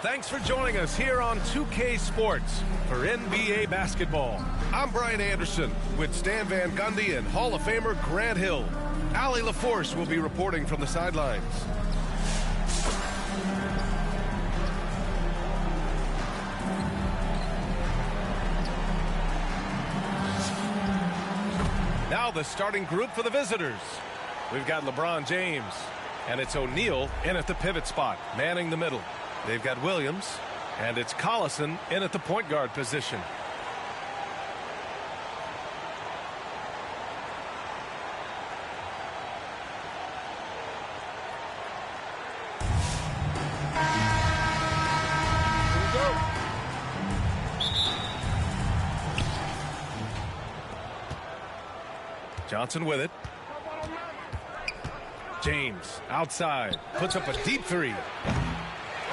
Thanks for joining us here on 2K Sports for NBA basketball. I'm Brian Anderson with Stan Van Gundy and Hall of Famer Grant Hill. Allie LaForce will be reporting from the sidelines. Now the starting group for the visitors. We've got LeBron James, and it's O'Neal in at the pivot spot, manning the middle. They've got Williams, and it's Collison in at the point guard position. Johnson with it. James outside, puts up a deep three.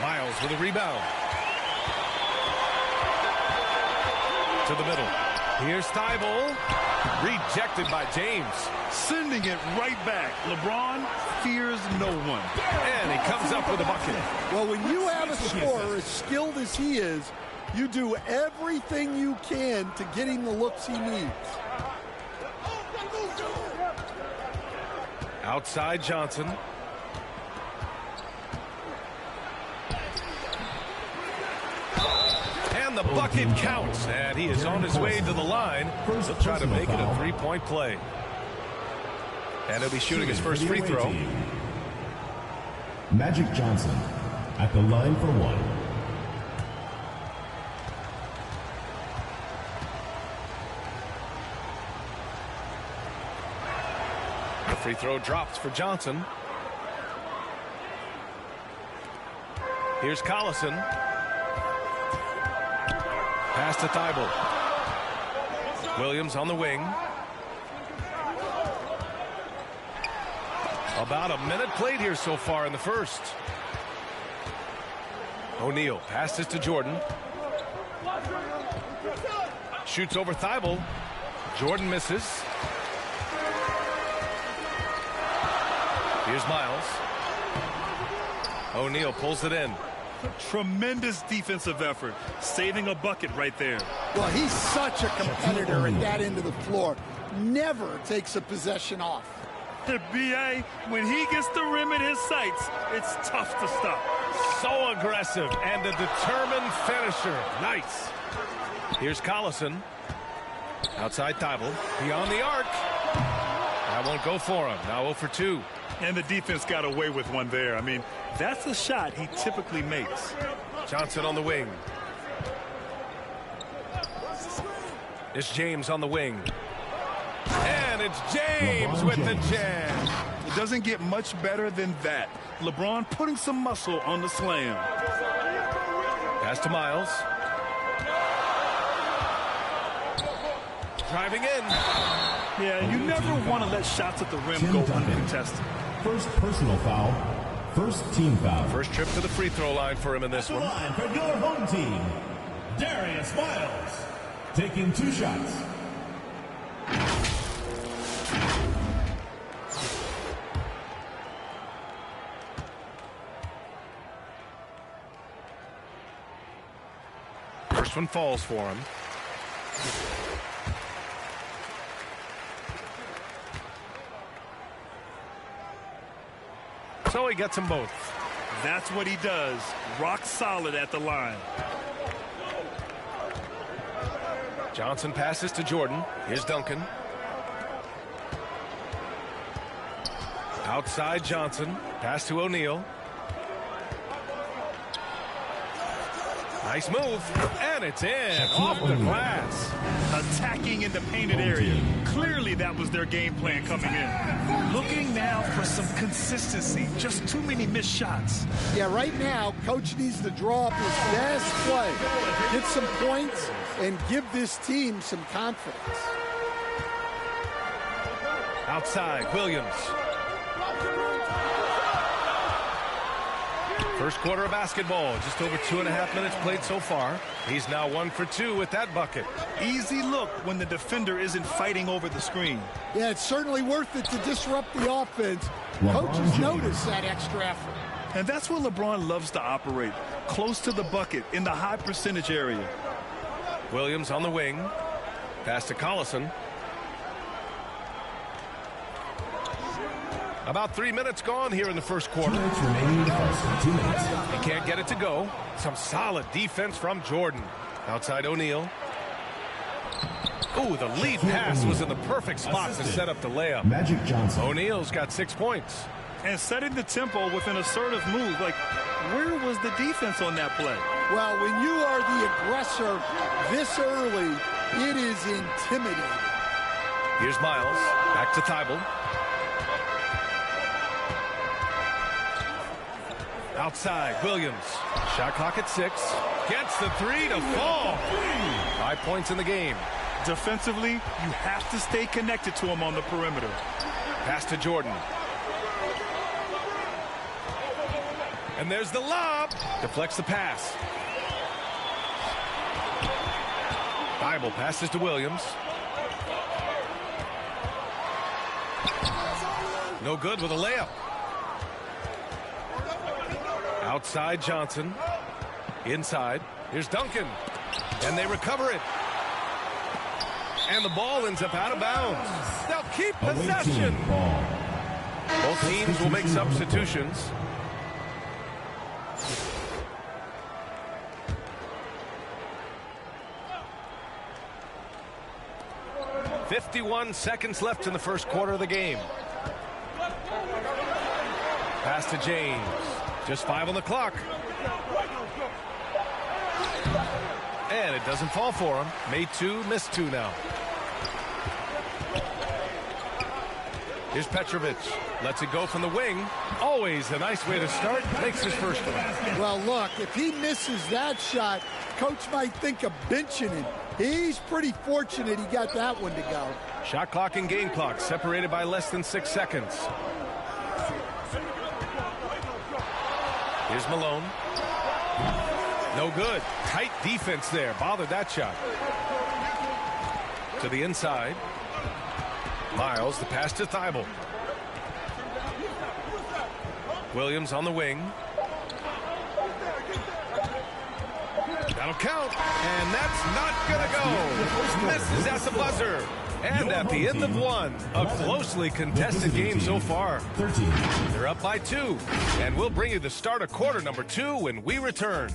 Miles with a rebound. To the middle. Here's Thibault. Rejected by James. Sending it right back. LeBron fears no one. And he comes up with a bucket. Well, when you have a scorer as skilled as he is, you do everything you can to get him the looks he needs. Outside Johnson. And the bucket counts. And he is on his way to the line. He'll try to make it a three-point play. And he'll be shooting his first free throw. Magic Johnson at the line for one. The free throw drops for Johnson. Here's Collison. Pass to Thibault. Williams on the wing. About a minute played here so far in the first. O'Neal passes to Jordan. Shoots over Thibault. Jordan misses. Here's Miles. O'Neal pulls it in. Tremendous defensive effort, saving a bucket right there. Well, he's such a competitor at that end of the floor. Never takes a possession off. The BA, when he gets the rim in his sights, it's tough to stop. So aggressive and a determined finisher. Nice. Here's Collison. Outside Thibault. Beyond the arc. That won't go for him. Now 0 for 2. And the defense got away with one there. I mean, that's a shot he typically makes. Johnson on the wing. It's James on the wing. And it's James with the jam. It doesn't get much better than that. LeBron putting some muscle on the slam. Pass to Miles. Driving in. Yeah, you never want to let shots at the rim go uncontested. First personal foul. First team foul. First trip to the free throw line for him in this one. Line for your home team, Darius Miles, taking 2 shots. First one falls for him. So he gets them both. That's what he does. Rock solid at the line. Johnson passes to Jordan. Here's Duncan. Outside Johnson. Pass to O'Neal. Nice move. And it's in. Off the glass. Attacking in the painted area. Clearly that was their game plan coming in. Looking now for some consistency. Just too many missed shots. Yeah, right now, Coach needs to draw up his best play, get some points, and give this team some confidence. Outside, Williams. First quarter of basketball, just over 2.5 minutes played so far. He's now 1 for 2 with that bucket. Easy look when the defender isn't fighting over the screen. Yeah, it's certainly worth it to disrupt the offense. Coaches notice that extra effort. And that's where LeBron loves to operate, close to the bucket in the high percentage area. Williams on the wing. Pass to Collison. About 3 minutes gone here in the first quarter. 2 minutes remaining in the first. 2 minutes. He can't get it to go. Some solid defense from Jordan. Outside O'Neal. Ooh, the lead pass was in the perfect spot to set up the layup. Magic Johnson. O'Neal's got 6 points. And setting the tempo with an assertive move. Like, where was the defense on that play? Well, when you are the aggressor this early, it is intimidating. Here's Miles. Back to Thibault. Outside, Williams. Shot clock at 6. Gets the 3 to fall. 5 points in the game. Defensively, you have to stay connected to him on the perimeter. Pass to Jordan. And there's the lob. Deflects the pass. Thibault passes to Williams. No good with a layup. Outside Johnson. Inside. Here's Duncan. And they recover it. And the ball ends up out of bounds. They'll keep possession. Both teams will make substitutions. .51 seconds left in the first quarter of the game. Pass to James. Just 5 on the clock. And it doesn't fall for him. Made 2, missed 2 now. Here's Petrovic. Lets it go from the wing. Always a nice way to start. Makes his first one. Well, look, if he misses that shot, coach might think of benching him. He's pretty fortunate he got that one to go. Shot clock and game clock separated by less than 6 seconds. Here's Malone. No good. Tight defense there. Bothered that shot. To the inside. Miles, the pass to Thibault. Williams on the wing. That'll count. And that's not going to go. Misses at the buzzer. And at the end of one, a closely contested game so far. 13. They're up by 2. And we'll bring you the start of quarter number 2 when we return.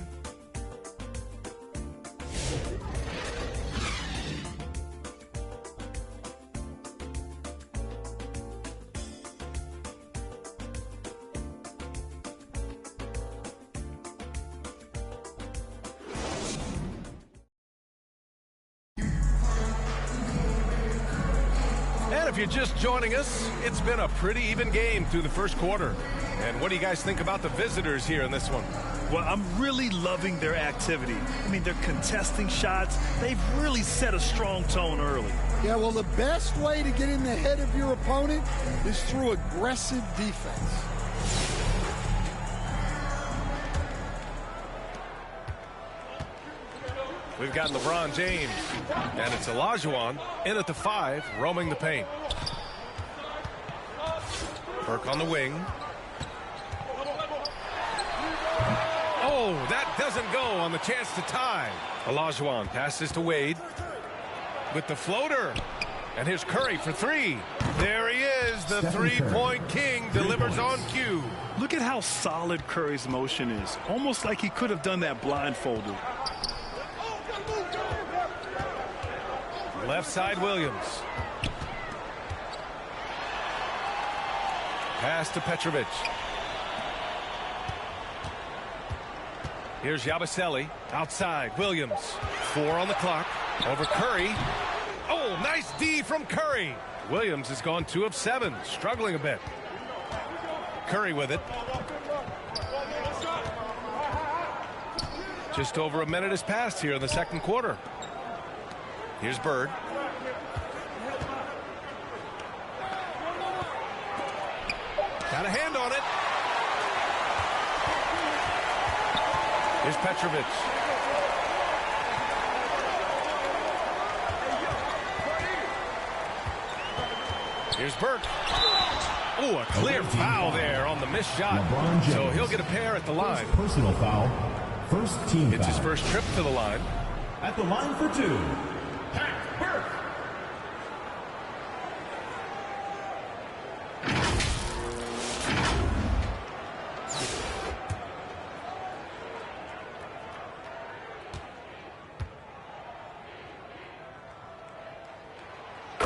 If you're just joining us, it's been a pretty even game through the first quarter. And what do you guys think about the visitors here in this one? Well, I'm really loving their activity. I mean, they're contesting shots. They've really set a strong tone early. Yeah, well, the best way to get in the head of your opponent is through aggressive defense. We've got LeBron James, and it's Olajuwon in at the 5, roaming the paint. Burke on the wing. Oh, that doesn't go on the chance to tie. Olajuwon passes to Wade with the floater. And here's Curry for 3. There he is, the three-point king, delivers on cue. Look at how solid Curry's motion is. Almost like he could have done that blindfolded. Left side, Williams. Pass to Petrovic. Here's Yabusele. Outside, Williams. 4 on the clock. Over Curry. Oh, nice D from Curry. Williams has gone 2 of 7, struggling a bit. Curry with it. Just over a minute has passed here in the second quarter. Here's Bird. Got a hand on it. Here's Petrovic. Here's Burke. Oh, a clear foul there on the missed shot. So he'll get a pair at the line. Personal foul. First team It's foul. his first trip to the line. At the line for 2. Pat Burke.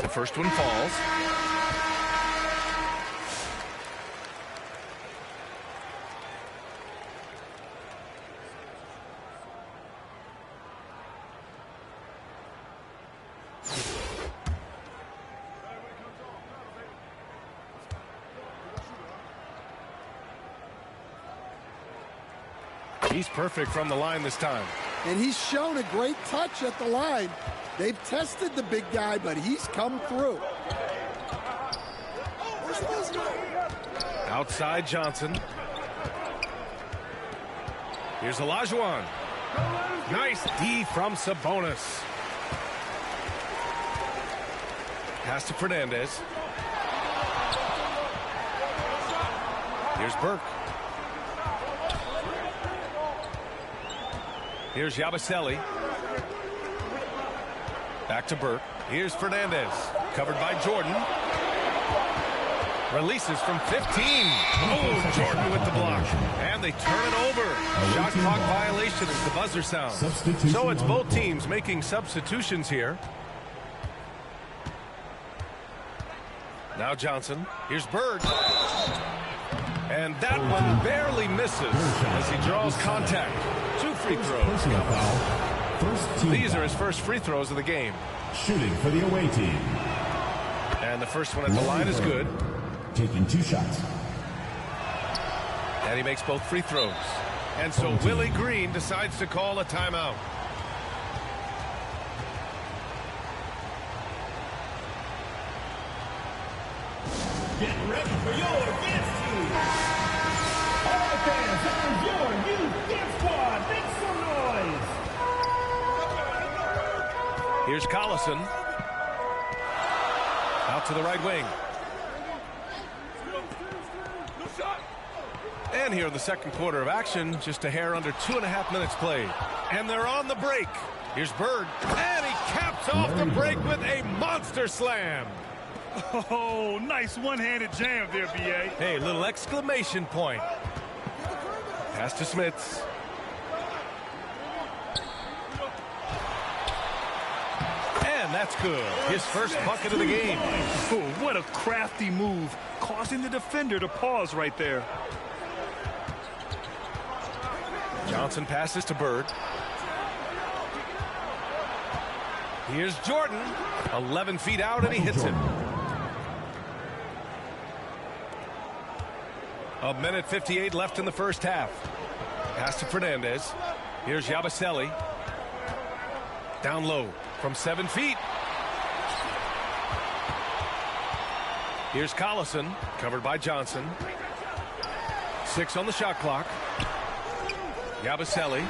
The first one falls. He's perfect from the line this time. And he's shown a great touch at the line. They've tested the big guy, but he's come through. Outside Johnson. Here's Olajuwon. Nice D from Sabonis. Pass to Fernandez. Here's Burke. Here's Yabusele. Back to Burke. Here's Fernandez. Covered by Jordan. Releases from 15. Oh, Jordan with the block. And they turn it over. Shot clock violation as the buzzer sounds. So it's both teams making substitutions here. Now Johnson. Here's Bird. And that one barely misses as he draws contact. 2 free throws. Personal foul. First team These foul. are his first free throws of the game. Shooting for the away team. And the first one at the line is good. Taking 2 shots. And he makes both free throws. And so Willie Green decides to call a timeout. Get ready for your dance team. All the fans, that is your new dance squad. Make some noise. Here's Collison. Out to the right wing. And here in the second quarter of action, just a hair under 2.5 minutes played. And they're on the break. Here's Bird. And he caps off the break with a monster slam. Oh, nice one-handed jam there, B.A. Hey, little exclamation point. Pass to Smits. And that's good. His first bucket of the game. Oh, what a crafty move, causing the defender to pause right there. Johnson passes to Bird. Here's Jordan. 11 feet out, and he hits it. 1:58 left in the first half. Pass to Fernandez. Here's Yabusele. Down low from 7 feet. Here's Collison, covered by Johnson. 6 on the shot clock. Yabusele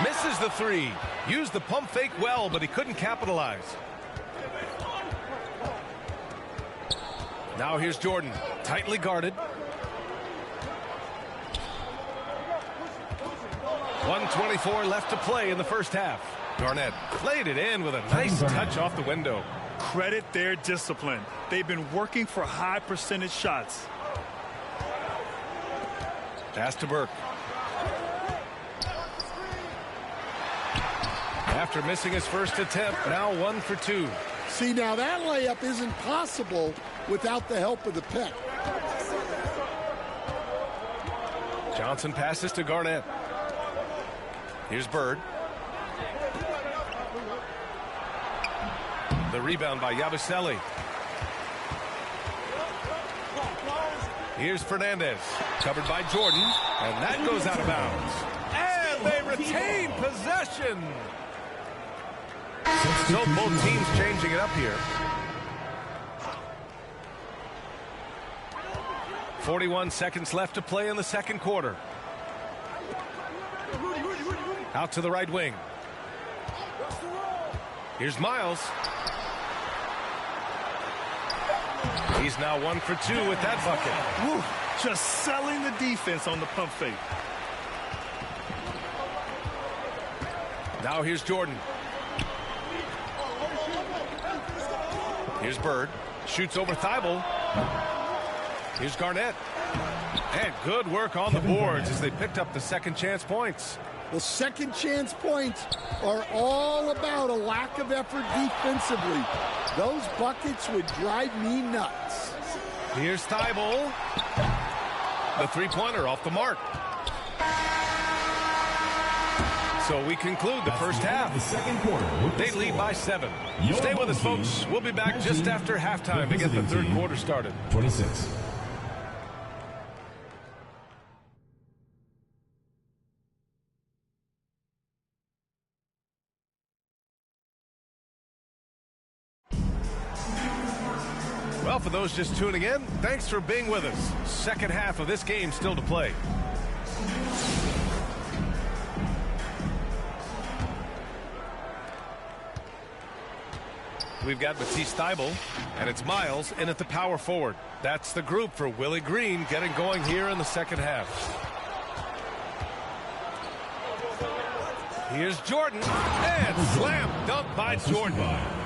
misses the 3. Used the pump fake well, but he couldn't capitalize. Now here's Jordan, tightly guarded. 1:24 left to play in the first half. Garnett played it in with a nice touch off the window. Credit their discipline. They've been working for high percentage shots. Pass to Burke. After missing his first attempt, now 1 for 2. See, now that layup isn't possible without the help of the pick. Johnson passes to Garnett. Here's Bird. The rebound by Yabusele. Here's Fernandez, covered by Jordan, and that goes out of bounds. And they retain possession. So both teams changing it up here. 41 seconds left to play in the second quarter. Out to the right wing. Here's Miles. He's now 1 for 2 with that bucket. Woo, just selling the defense on the pump fake. Now here's Jordan. Here's Bird. Shoots over Thibault. Here's Garnett. And good work on the boards as they picked up the second chance points. Well, second chance points are all about a lack of effort defensively. Those buckets would drive me nuts. Here's Thibault. The three-pointer off the mark. So we conclude the first half. The second quarter. They lead by 7. Stay with us, folks. We'll be back just after halftime to get the third quarter started. 26. Well, for those just tuning in, thanks for being with us. Second half of this game still to play. We've got Matisse Thybulle, and it's Miles in at the power forward. That's the group for Willie Green getting going here in the second half. Here's Jordan, and slam dunk by Jordan.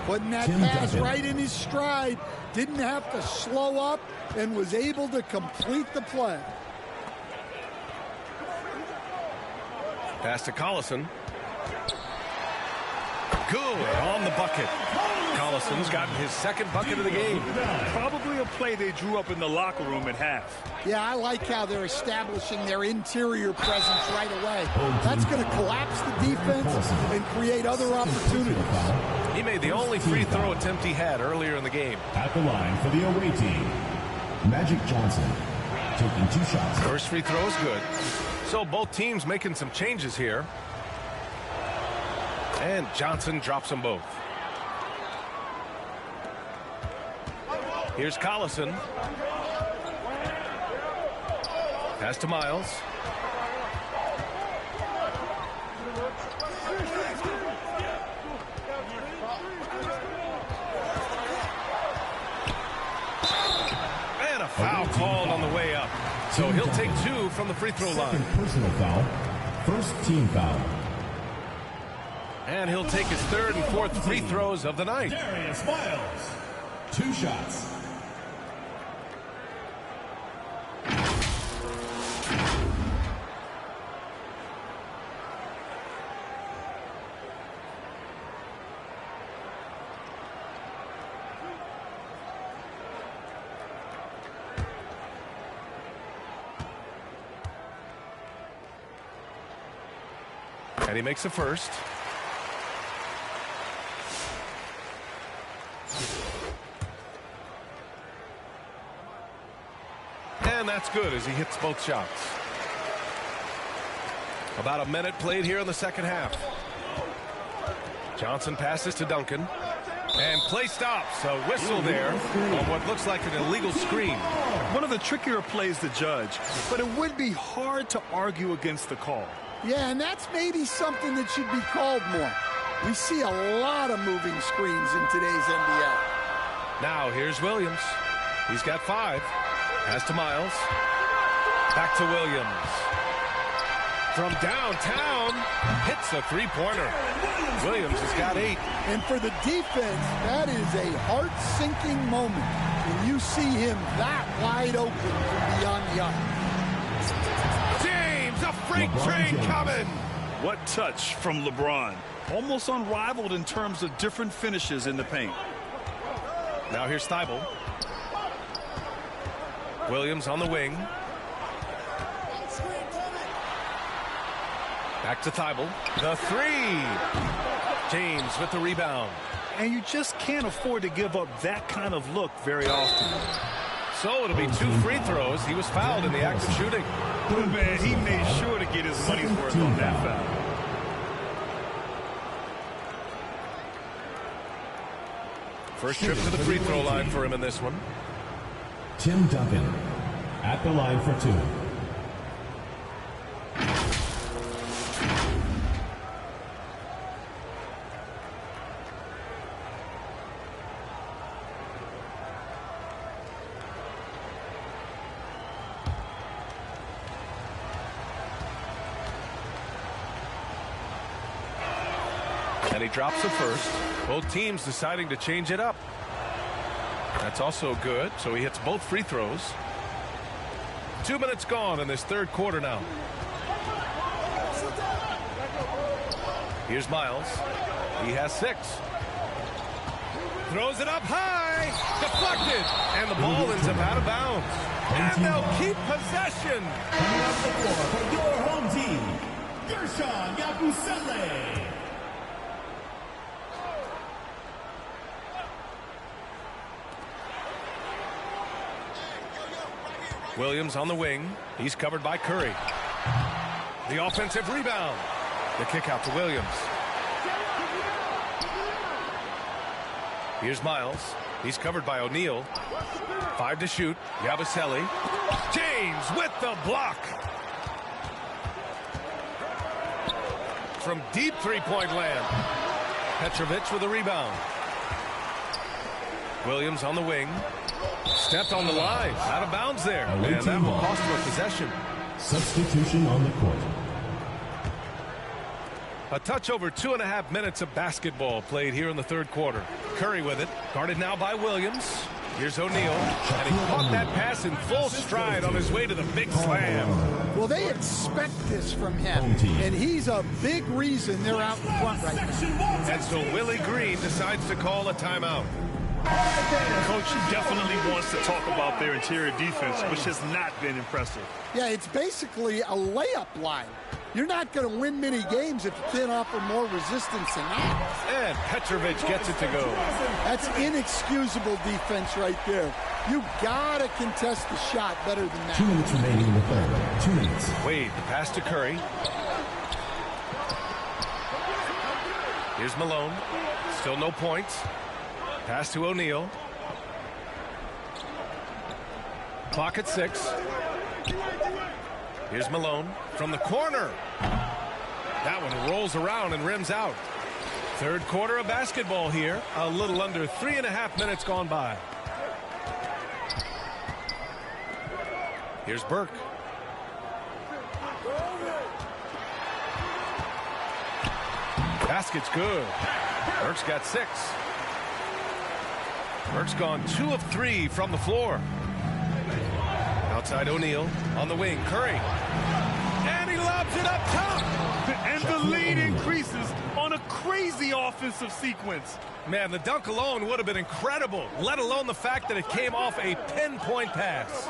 Putting that pass right in his stride. Didn't have to slow up and was able to complete the play. Pass to Collison. Good on the bucket. Collison's gotten his second bucket of the game. Probably a play they drew up in the locker room at half. Yeah, I like how they're establishing their interior presence right away. That's going to collapse the defense and create other opportunities. He made the only free throw attempt he had earlier in the game. At the line for the away team, Magic Johnson taking 2 shots. First free throw is good. So both teams making some changes here. And Johnson drops them both. Here's Collison. Pass to Miles. And a foul called on the way up. So he'll take 2 from the free throw line. Second personal foul. First team foul. And he'll take his third and fourth free throws of the night. Darius Miles. 2 shots. And he makes the first. And that's good as he hits both shots. About a minute played here in the second half. Johnson passes to Duncan. And play stops. A whistle there on what looks like an illegal screen. One of the trickier plays to judge, but it would be hard to argue against the call. Yeah, and that's maybe something that should be called more. We see a lot of moving screens in today's NBA. Now here's Williams. He's got 5. Pass to Miles. Back to Williams. From downtown, hits a three-pointer. Williams has got 8. And for the defense, that is a heart-sinking moment when you see him that wide open from beyond the arc. James, a freight train coming. What touch from LeBron. Almost unrivaled in terms of different finishes in the paint. Now here's Thybulle. Williams on the wing. Back to Thybulle. The 3. James with the rebound. And you just can't afford to give up that kind of look very often. So it'll be 2 free throws. He was fouled in the act of shooting. Man, he made sure to get his money's worth on that foul. First trip to the free throw line for him in this one. Tim Duncan at the line for 2. And he drops the first. Both teams deciding to change it up. That's also good. So he hits both free throws. 2 minutes gone in this third quarter now. Here's Miles. He has 6. Throws it up high. Deflected. And the ball ends up out of bounds. And they'll keep possession. Coming off the floor for your home team, Gershon Yabusele. Williams on the wing. He's covered by Curry. The offensive rebound. The kick out to Williams. Here's Miles. He's covered by O'Neal. 5 to shoot. Yabusele. James with the block. From deep three-point land. Petrovic with a rebound. Williams on the wing. Stepped on the line. Out of bounds there. And that will cost him a possession. Substitution on the court. A touch over 2.5 minutes of basketball played here in the third quarter. Curry with it. Guarded now by Williams. Here's O'Neal. And he caught that pass in full stride on his way to the big slam. Well, they expect this from him. And he's a big reason they're out in front right now. And so Willie Green decides to call a timeout. Coach definitely wants to talk about their interior defense, which has not been impressive. Yeah, it's basically a layup line. You're not going to win many games if you can't offer more resistance than that. And Petrovic gets it to go. That's inexcusable defense right there. You got to contest the shot better than that. 2 minutes remaining in the third. 2 minutes. Wade, the pass to Curry. Here's Malone. Still no points. Pass to O'Neal. Clock at 6. Here's Malone from the corner. That one rolls around and rims out. Third quarter of basketball here. A little under 3.5 minutes gone by. Here's Burke. Basket's good. Burke's got 6. Burke's gone 2 of 3 from the floor. Outside O'Neal on the wing. Curry. And he lobs it up top. And the lead increases on a crazy offensive sequence. Man, the dunk alone would have been incredible, let alone the fact that it came off a pinpoint pass.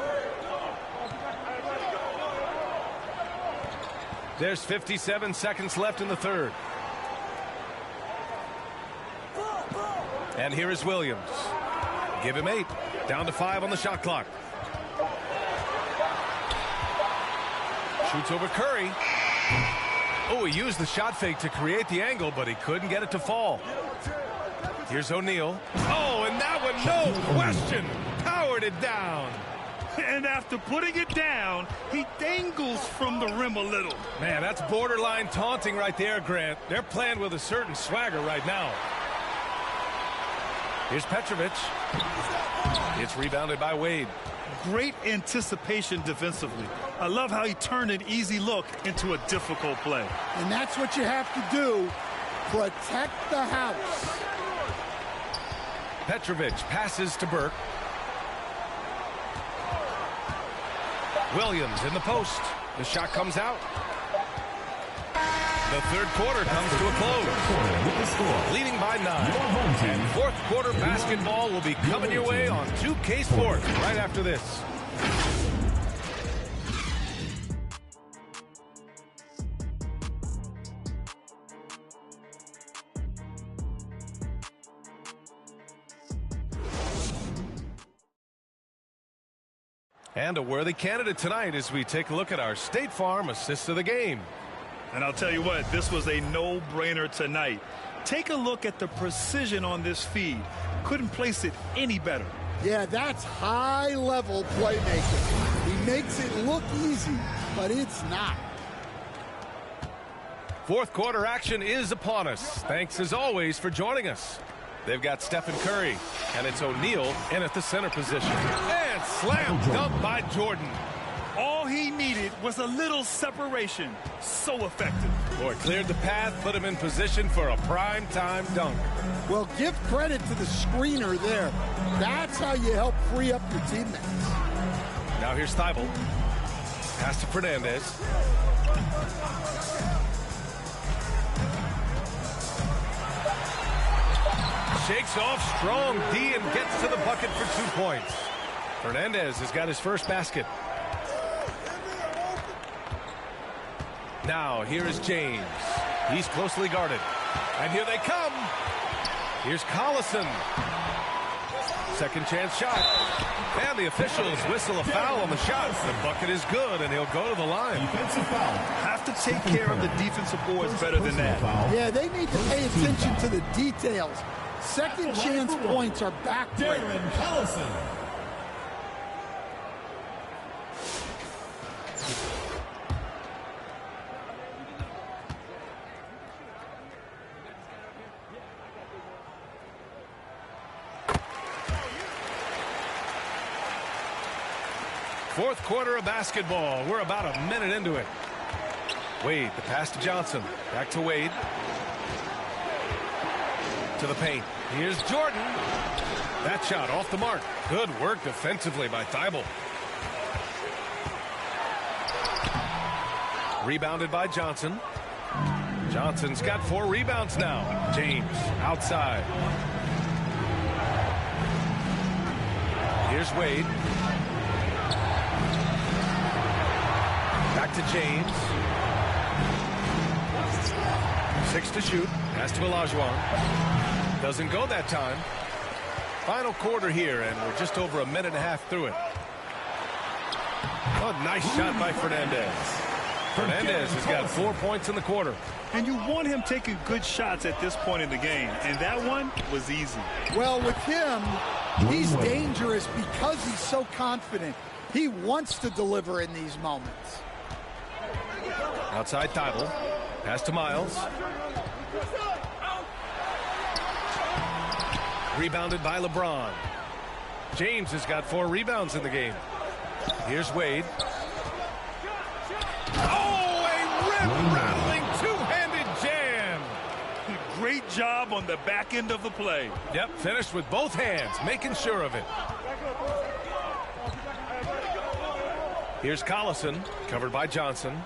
There's 57 seconds left in the third. And here is Williams. Give him 8. Down to 5 on the shot clock. Shoots over Curry. Oh, he used the shot fake to create the angle, but he couldn't get it to fall. Here's O'Neal. Oh, and that one, no question, powered it down. And after putting it down, he dangles from the rim a little. Man, that's borderline taunting right there, Grant. They're playing with a certain swagger right now. Here's Petrovic. It's rebounded by Wade. Great anticipation defensively. I love how he turned an easy look into a difficult play. And that's what you have to do. Protect the house. Petrovic passes to Burke. Williams in the post. The shot comes out. The third quarter comes to a close. Leading by 9. And fourth quarter basketball will be coming your way on 2K Sports right after this. And a worthy candidate tonight as we take a look at our State Farm assist of the game. And I'll tell you what, this was a no-brainer tonight. Take a look at the precision on this feed. Couldn't place it any better. Yeah, that's high-level playmaking. He makes it look easy, but it's not. Fourth quarter action is upon us. Thanks, as always, for joining us. They've got Stephen Curry, and it's O'Neal in at the center position. And slam dunk by Jordan. All All he needed was a little separation. So effective. Boy, cleared the path, put him in position for a prime-time dunk. Well, give credit to the screener there. That's how you help free up your teammates. Now here's Thibault. Pass to Fernandez. Shakes off strong D and gets to the bucket for 2 points. Fernandez has got his first basket. Now here is James. He's closely guarded. And here they come. Here's Collison. Second chance shot. And the officials whistle a foul on the shot. The bucket is good, and he'll go to the line. Defensive foul. Have to take care of the defensive boards better than that. Yeah, they need to pay attention to the details. Second chance points are backbreaking. Darren Collison. Fourth quarter of basketball. We're about a minute into it. Wade, the pass to Johnson. Back to Wade. To the paint. Here's Jordan. That shot off the mark. Good work defensively by Thibault. Rebounded by Johnson. Johnson's got 4 rebounds now. James outside. Here's Wade. Back to James. 6 to shoot. Pass to Olajuwon. Doesn't go that time. Final quarter here, and we're just over a minute and a half through it. Oh, nice shot by Fernandez. Fernandez has got 4 points in the quarter. And you want him taking good shots at this point in the game. And that one was easy. Well, with him, he's dangerous because he's so confident. He wants to deliver in these moments. Outside Thibault. Pass to Miles. Rebounded by LeBron. James has got 4 rebounds in the game. Here's Wade. Oh, a rim-rattling two-handed jam. Great job on the back end of the play. Yep, finished with both hands, making sure of it. Here's Collison, covered by Johnson.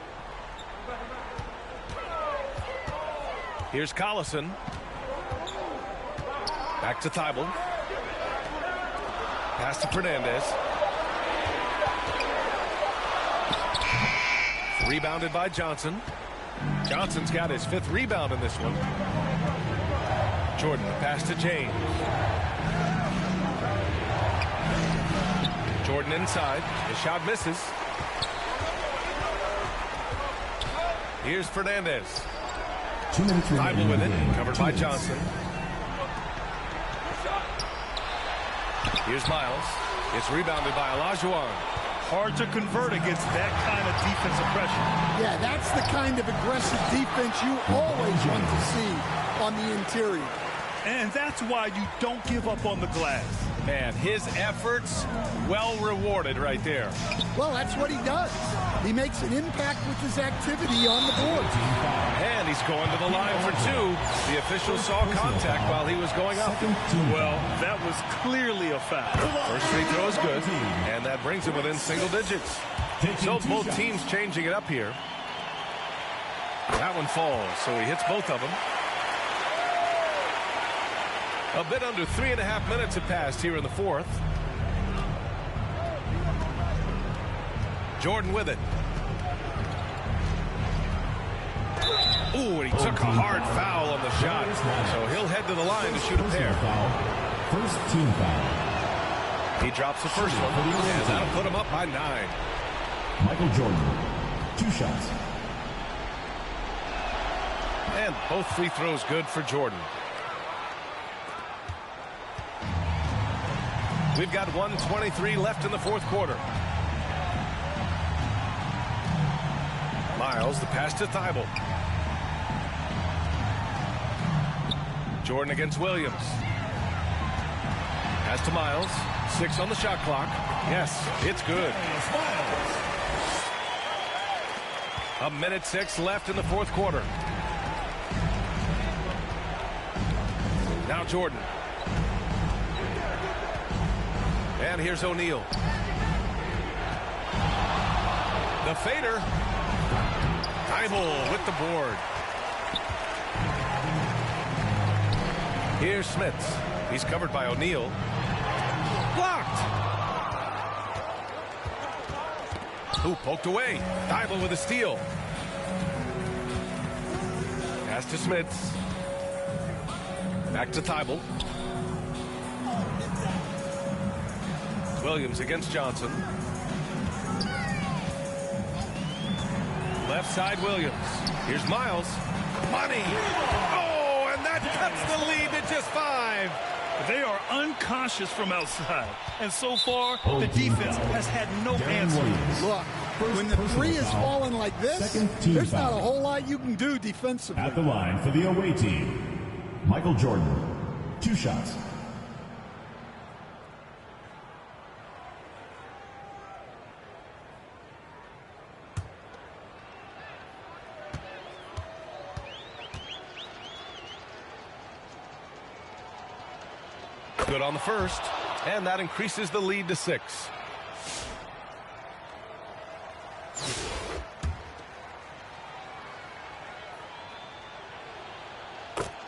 Here's Collison. Back to Thibault. Pass to Fernandez. Rebounded by Johnson. Johnson's got his 5th rebound in this one. Jordan, pass to James. Jordan inside. His shot misses. Here's Fernandez. Thibault with it, covered by Johnson. Here's Miles. It's rebounded by Olajuwon. Hard to convert against that kind of defensive pressure. Yeah, that's the kind of aggressive defense you always want to see on the interior. And that's why you don't give up on the glass. Man, his efforts well rewarded right there. Well, that's what he does. He makes an impact with his activity on the board. And he's going to the line for 2. The official saw contact while he was going up. Well, that was clearly a foul. First free throw is good, and that brings him within single digits. So both teams changing it up here. That one falls, so he hits both of them. A bit under 3.5 minutes have passed here in the fourth. Jordan with it. Ooh, and he took a hard foul on the shot. So he'll head to the line to shoot a pair. First team foul. He drops the first one, and that'll put him up by 9. Michael Jordan, 2 shots. And both free throws good for Jordan. We've got 1:23 left in the fourth quarter. Miles, the pass to Thibault. Jordan against Williams. Pass to Miles. 6 on the shot clock. Yes, it's good. 1:06 left in the fourth quarter. Now Jordan. And here's O'Neal. The fader. Thybulle with the board. Here's Smits. He's covered by O'Neal. Blocked. Who poked away. Thybulle with a steal. Pass to Smits. Back to Thybulle. Williams against Johnson. Left side Williams. Here's Miles. Money. Oh, and that cuts the lead to just 5. They are unconscious from outside. And so far, the defense has had no answer. Look, when the three is falling like this, there's not a whole lot you can do defensively. At the line for the away team, Michael Jordan. 2 shots. Good on the first, and that increases the lead to 6.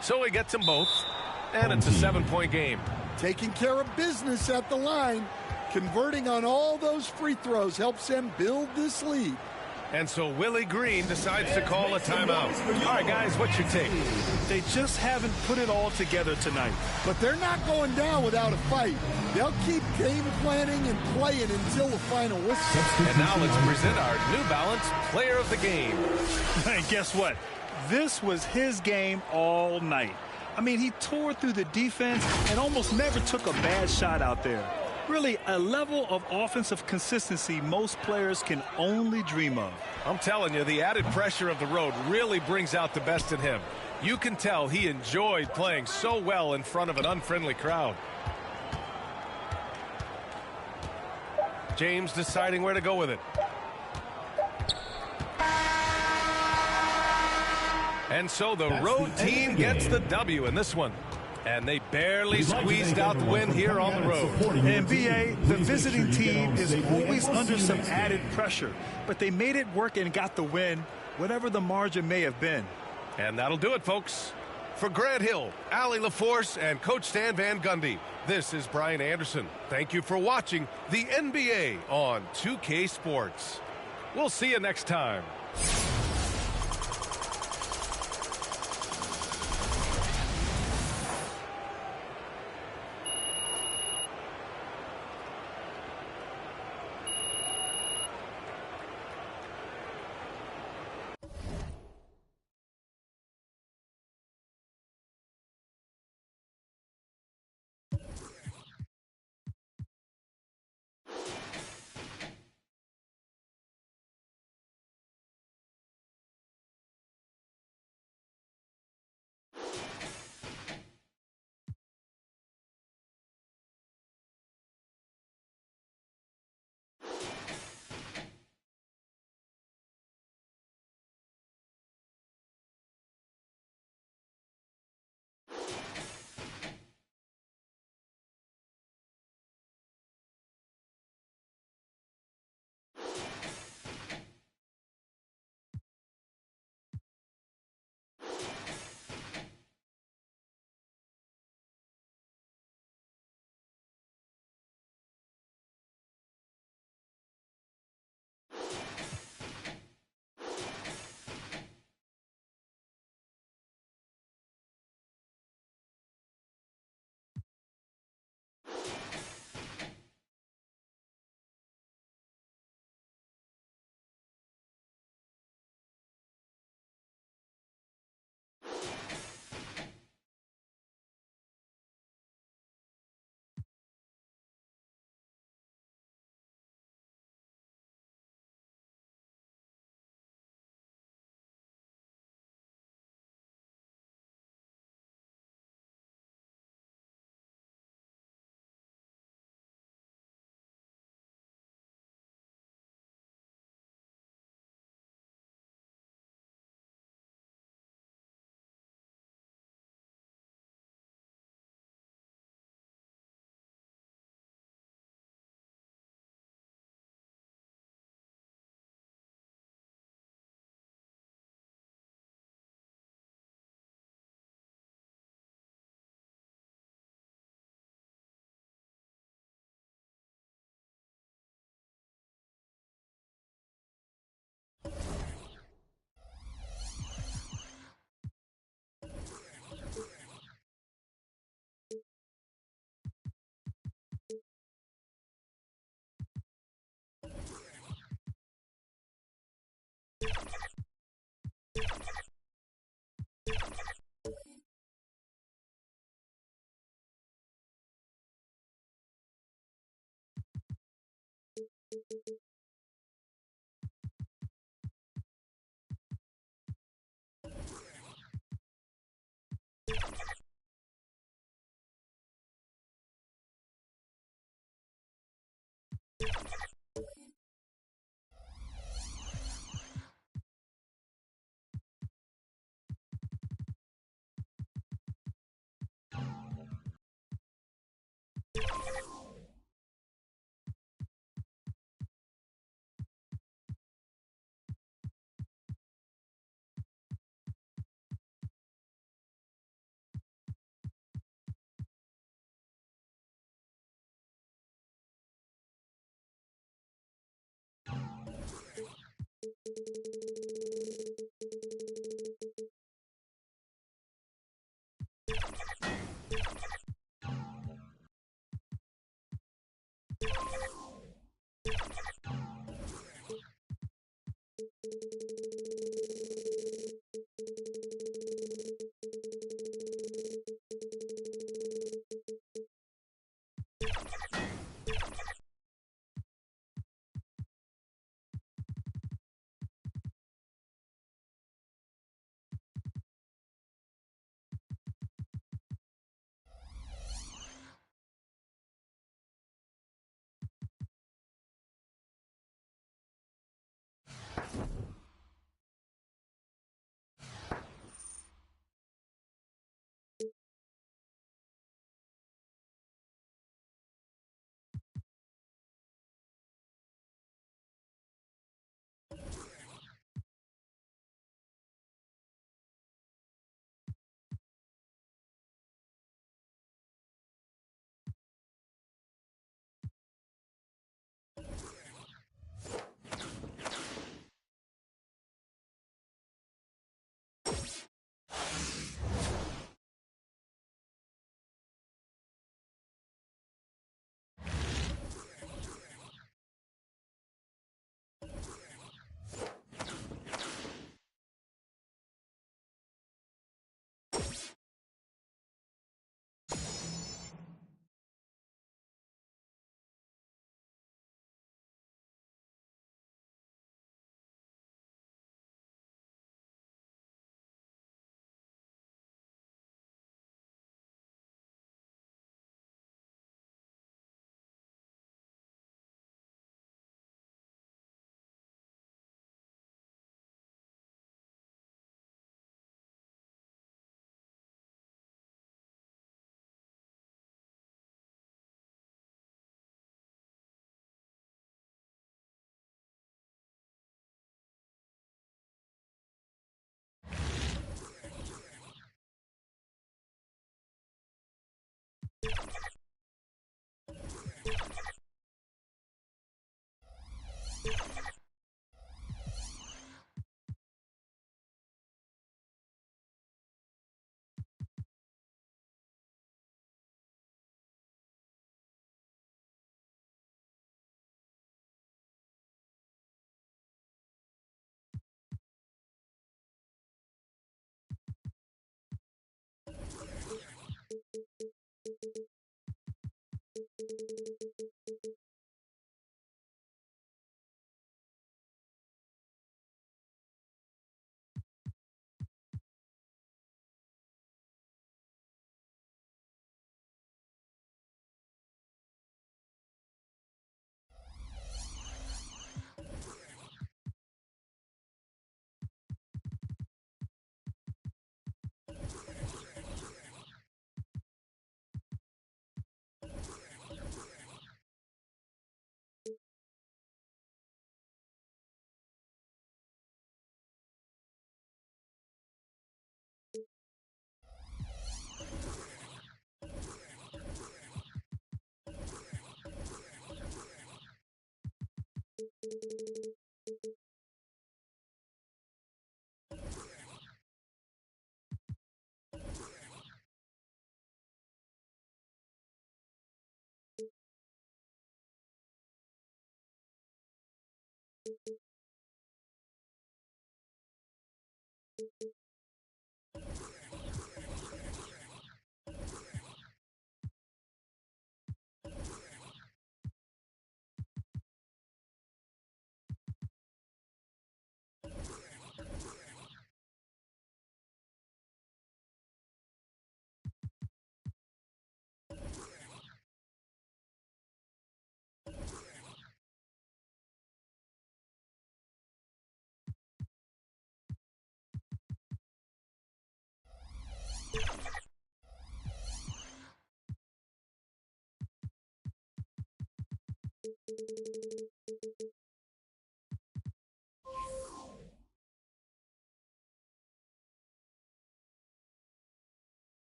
So he gets them both, and it's a 7-point game. Taking care of business at the line, converting on all those free throws helps them build this lead. And so Willie Green decides to call a timeout. All right, guys, what's your take? They just haven't put it all together tonight. But they're not going down without a fight. They'll keep game planning and playing until the final whistle. And now let's present our New Balance Player of the Game. And guess what? This was his game all night. I mean, he tore through the defense and almost never took a bad shot out there. Really, a level of offensive consistency most players can only dream of. I'm telling you, the added pressure of the road really brings out the best in him. You can tell he enjoyed playing so well in front of an unfriendly crowd. James deciding where to go with it. And so the road team gets the W in this one. And they barely squeezed out the win here on the road. And B.A., the visiting team is always under some added pressure. But they made it work and got the win, whatever the margin may have been. And that'll do it, folks. For Grant Hill, Allie LaForce, and Coach Stan Van Gundy, this is Brian Anderson. Thank you for watching the NBA on 2K Sports. We'll see you next time.